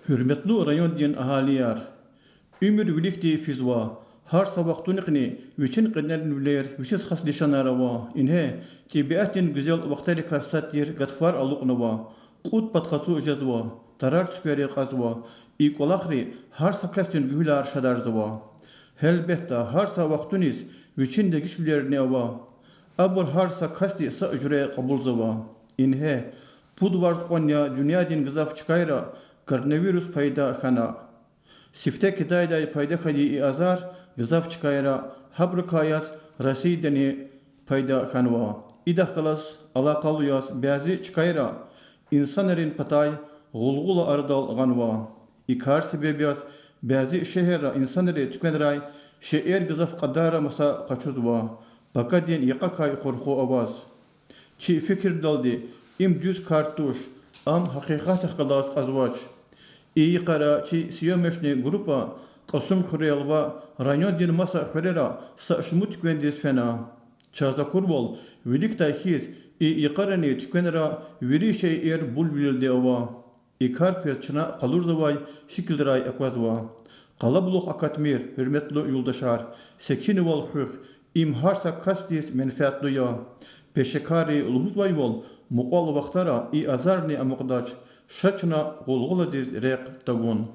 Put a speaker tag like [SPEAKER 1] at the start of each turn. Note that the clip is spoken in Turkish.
[SPEAKER 1] Hürmetli rayon din ahaliyar. Ümür ülikti fizwa. Har sabahtunikni viçin qidner nüler viçis khas dişanarava. İnhe tibiatin güzel vaktali kasattir gatfar aluqnava. Qut patqasu jazwa. Tarar tüskeri qazwa. İkolakri har sakastin gühlar şadarzwa. Helbetta har sabahtunis viçin de güçlerini ava. Abur har sakasti sa ücre qabulzwa. İnhe pudvar qonya dünya din gızaf çıkayra koronavirüs payda khana. Sifte kitayda payda khadi azar gızaf çıkayra habr kayas rasideni payda khanwa. İdah kalas alakaluyas bazı çıkayra insanların patay gulgula ardal ganwa. İkar sebebiyas bazı şehirra insanları tükenray şehir gızaf qadara masa kaçuzwa. Bakadin yakakay korku avaz. Çi fikir daldi im düz kartuş am hakikat kalas azvaç. İyi kara çi siyomeşne grupa qasım khurelva rayon din masa khurera sa şmut kvendis fena. Çaza kurbol vilik tahiz iyi karani tükenera viri şey er bulbilde ava. İkar fiyatçına kalur zavay şekildiray akvazva. Kalabluk akatmir hürmetli yoldaşar sekini vol huk imharsa kastis menfaatlı ya. Peşekari ulhuzvay vol muqal vaxtara i azarni amuqdaç şaçna golgula diz rek tagun.